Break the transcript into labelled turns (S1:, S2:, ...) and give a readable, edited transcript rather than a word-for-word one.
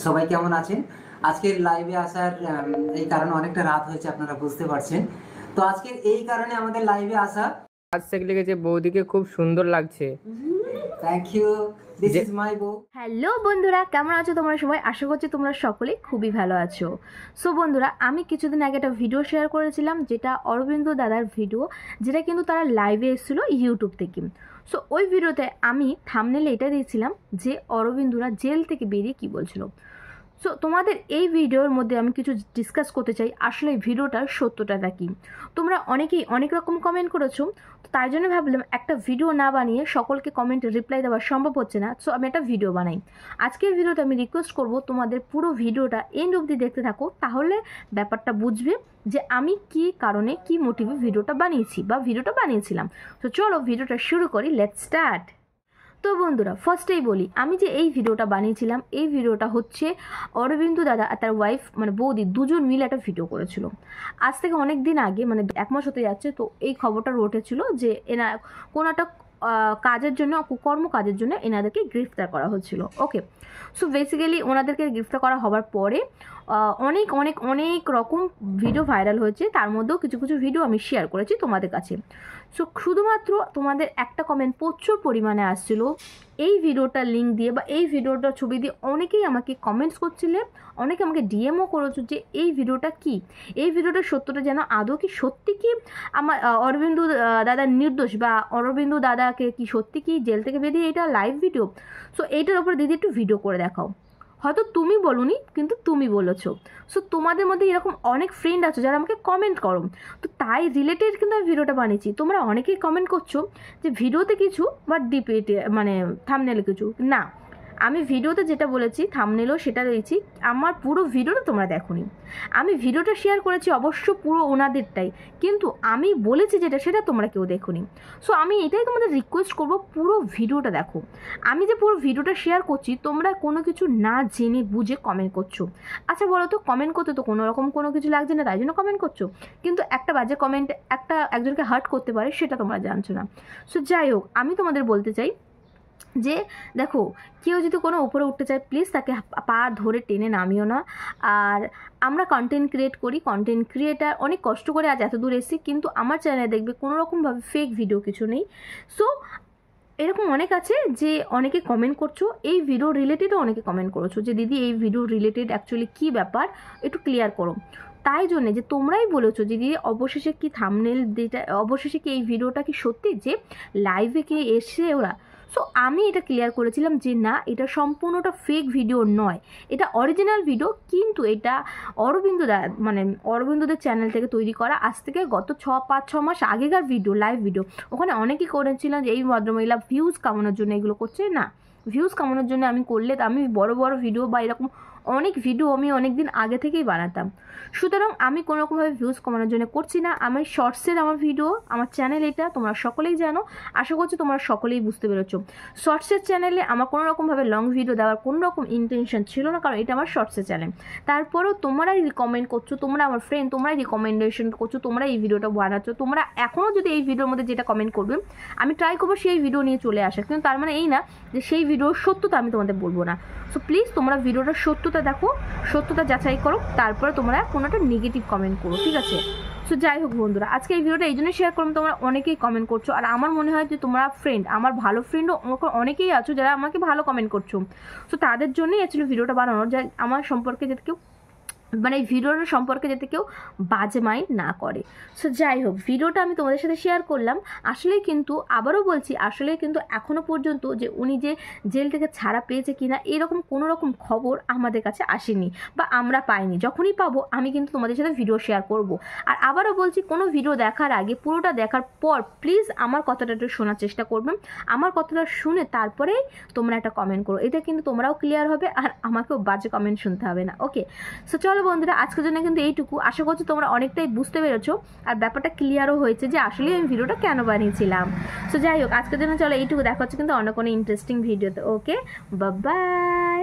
S1: সবাই কেমন আছেন? আজকের লাইভে আসার এই কারণে অনেকটা রাত হয়েছে, আপনারা বুঝতে পারছেন। তো আজকের এই কারণে আমাদের লাইভে আসা।
S2: আজকে লিখেছে বৌদিকে খুব সুন্দর লাগছে।
S1: Thank you, this is my বউ।
S3: হ্যালো বন্ধুরা, কেমন আছো তোমরা সবাই? আশা করছি তোমরা সকলেই খুবই ভালো আছো। সো বন্ধুরা, আমি কিছুদিন আগে একটা ভিডিও শেয়ার করেছিলাম, যেটা অরবিন্দ দাদার ভিডিও, যেটা কিন্তু তারা লাইভে এসেছিলো ইউটিউব থেকে। সো ওই ভিডিওতে আমি থাম্বনেলে এটা দিয়েছিলাম যে অরবিন্দরা জেল থেকে বেরিয়ে কি বলছিল। সো তোমাদের এই ভিডিওর মধ্যে আমি কিছু ডিসকাস করতে চাই, আসলে এই ভিডিওটার সত্যটা কী। তোমরা অনেকেই অনেক রকম কমেন্ট করেছো, তো তাই জন্য ভাবলাম একটা ভিডিও না বানিয়ে সকলকে কমেন্ট রিপ্লাই দেওয়া সম্ভব হচ্ছে না, সো আমি একটা ভিডিও বানাই। আজকের ভিডিওতে আমি রিকোয়েস্ট করব তোমাদের পুরো ভিডিওটা এন্ড অবধি দেখতে থাকো, তাহলে ব্যাপারটা বুঝবে যে আমি কি কারণে কি মোটিভে ভিডিওটা বানিয়েছি বা ভিডিওটা বানিয়েছিলাম। তো চলো ভিডিওটা শুরু করি, লেটস স্টার্ট। তো বন্ধুরা, ফার্স্টেই বলি, আমি যে এই ভিডিওটা বানিয়েছিলাম, এই ভিডিওটা হচ্ছে অরবিন্দ দাদা আর তার ওয়াইফ মানে বৌদি দুজন মিলে একটা ভিডিও করেছিল। আজ থেকে অনেক দিন আগে, মানে 1 মাস হতে যাচ্ছে, তো এই খবরটা রটেছিল যে কোনো একটা কাজের জন্য, কুকর্ম কাজের জন্য এনাদেরকে গ্রেফতার করা হচ্ছিল। ওকে, সো বেসিক্যালি ওনাদেরকে গ্রেফতার করা হওয়ার পরে অনেক অনেক অনেক রকম ভিডিও ভাইরাল হয়েছে, তার মধ্যেও কিছু কিছু ভিডিও আমি শেয়ার করেছি তোমাদের কাছে। সো শুধুমাত্র তোমাদের একটা কমেন্ট প্রচুর পরিমাণে আসছিল এই ভিডিওটার লিঙ্ক দিয়ে বা এই ভিডিওটার ছবি দিয়ে। অনেকেই আমাকে কমেন্টস করছিলে, অনেকে আমাকে ডিএমও করেছো যে এই ভিডিওটা কি, এই ভিডিওটার সত্যটা যেন আদৌ কি সত্যি কি আমার অরবিন্দ দাদার নির্দোষ, বা অরবিন্দ দাদাকে কি সত্যি কি জেল থেকে বেরিয়ে এটা লাইভ ভিডিও। সো এইটার ওপর দিদি একটু ভিডিও করে দেখাও। হয়তো তুমি বলোনি, কিন্তু তুমি বলেছো। সো তোমাদের মধ্যে এরকম অনেক ফ্রেন্ড আছে যারা আমাকে কমেন্ট করো, তো তাই রিলেটেড কিন্তু আমি ভিডিওটা বানিয়েছি। তোমরা অনেকেই কমেন্ট করছো যে ভিডিওতে কিছু বা ডিপিতে মানে থাম্বনেলে কিছু না। আমি ভিডিওতে যেটা বলেছি থাম্বনেলেও সেটা দিয়েছি, আমার পুরো ভিডিওটা তোমরা দেখোনি। আমি ভিডিওটা শেয়ার করেছি অবশ্য পুরো ওনাদেরটাই, কিন্তু আমি বলেছি যেটা সেটা তোমরা কেউ দেখোনি। সো আমি এটাই তোমাদের রিকোয়েস্ট করব, পুরো ভিডিওটা দেখো। আমি যে পুরো ভিডিওটা শেয়ার করছি, তোমরা কোনো কিছু না জেনে বুঝে কমেন্ট করছো। আচ্ছা বলো তো, কমেন্ট করতে তো কোনো রকম কোনো কিছু লাগছে না, তাই জন্য কমেন্ট করছো, কিন্তু একটা বাজে কমেন্ট একজনকে হার্ট করতে পারে, সেটা তোমরা জানছো না। সো যাই হোক, আমি তোমাদের বলতে চাই যে দেখো, কেউ যদি কোনো উপরে উঠতে চায়, প্লিজ তাকে পা ধরে টেনে নামিও না। আর আমরা কন্টেন্ট ক্রিয়েট করি, কন্টেন্ট ক্রিয়েটার, অনেক কষ্ট করে আজ এত দূর এসেছি, কিন্তু আমার চ্যানেলে দেখবে কোনো রকমভাবে ফেক ভিডিও কিছু নেই। সো এরকম অনেক আছে যে অনেকে কমেন্ট করছো, এই ভিডিও রিলেটেডও অনেকে কমেন্ট করেছো যে দিদি এই ভিডিও রিলেটেড অ্যাকচুয়ালি কী ব্যাপার, একটু ক্লিয়ার করো। তাই জন্যে যে তোমরাই বলেছো যে দিদি অবশেষে কি থাম্বনেল দিটা, অবশেষে কি এই ভিডিওটা কি সত্যি যে লাইভে কি এসে ওরা। সো আমি এটা ক্লিয়ার করেছিলাম যে না, এটা সম্পূর্ণটা ফেক ভিডিও নয়, এটা অরিজিনাল ভিডিও, কিন্তু এটা অরবিন্দদের চ্যানেল থেকে তৈরি করা, আজ থেকে গত 5-6 মাস আগেকার ভিডিও, লাইভ ভিডিও। ওখানে অনেকেই করেছিলেন যে এই ভদ্রমহিলা ভিউজ কামানোর জন্য এগুলো করছে। না, ভিউজ কামানোর জন্য আমি করলে আমি বড় বড় ভিডিও বা এরকম অনেক ভিডিও আমি অনেক দিন আগে থেকেই বানাতাম। সুতরাং আমি কোনো রকমভাবে ভিউজ কমানোর জন্য করছি না। আমি শর্টসের আমার ভিডিও, আমার চ্যানেল এটা তোমরা সকলেই জানো, আশা করছি তোমরা সকলেই বুঝতে পেরেছো। শর্টসের চ্যানেলে আমার কোনো রকমভাবে লং ভিডিও দেওয়ার কোনো রকম ইন্টেনশন ছিল না, কারণ এটা আমার শর্টসের চ্যানেল। তারপরেও তোমরাই রিকমেন্ড করছো, তোমরা আমার ফ্রেন্ড, তোমরাই রিকমেন্ডেশন করছো, তোমরা এই ভিডিওটা বানাচ্ছ। তোমরা এখনও যদি এই ভিডিওর মধ্যে যেটা কমেন্ট করবে, আমি ট্রাই করবো সেই ভিডিও নিয়ে চলে আসা, কিন্তু তার মানে এই না যে সেই ভিডিওর সত্যতা আমি তোমাদের বলবো না। সো প্লিজ তোমরা ভিডিওটার সত্যতা দেখো, সত্যতা যাচাই করো, তারপরে তোমরা কোনো একটা নেগেটিভ কমেন্ট করো, ঠিক আছে? সো যাই হোক বন্ধুরা, আজকে এই ভিডিওটা এই জন্য শেয়ার করলাম, তোমরা অনেকেই কমেন্ট করছো, আর আমার মনে হয় যে তোমরা ফ্রেন্ড, আমার ভালো ফ্রেন্ডও অনেকেই আছো যারা আমাকে ভালো কমেন্ট করছো। সো তাদের জন্যই অ্যাকচুয়ালি ভিডিওটা বানানো, যা আমার সম্পর্কে যাতে কেউ মানে এই ভিডিওর সম্পর্কে যাতে কেউ বাজে মাইন্ড না করে। সো যাই হোক, ভিডিওটা আমি তোমাদের সাথে শেয়ার করলাম। আসলে কিন্তু আবারও বলছি, আসলে কিন্তু এখনও পর্যন্ত যে উনি যে জেল থেকে ছাড়া পেয়েছে কিনা এরকম কোনো রকম খবর আমাদের কাছে আসেনি বা আমরা পাইনি। যখনই পাবো আমি কিন্তু তোমাদের সাথে ভিডিও শেয়ার করব। আর আবারও বলছি, কোনো ভিডিও দেখার আগে, পুরোটা দেখার পর প্লিজ আমার কথাটা একটু শোনার চেষ্টা করবেন। আমার কথাটা শুনে তারপরেই তোমরা একটা কমেন্ট করো, এটা কিন্তু তোমরাও ক্লিয়ার হবে আর আমাকেও বাজে কমেন্ট শুনতে হবে না। ওকে, সো চলো বন্ধুরা, আজকের জন্য কিন্তু এইটুকু। আশা করছি তোমরা অনেকটাই বুঝতে পেরেছো আর ব্যাপারটা ক্লিয়ারও হয়েছে যে আসলে আমি ভিডিওটা কেন বানিয়েছিলাম। সো যাই হোক, আজকের জন্য চলো এইটুকু, দেখা হচ্ছে কিন্তু অন্য কোনো ইন্টারেস্টিং ভিডিওতে। ওকে, বাই বাই।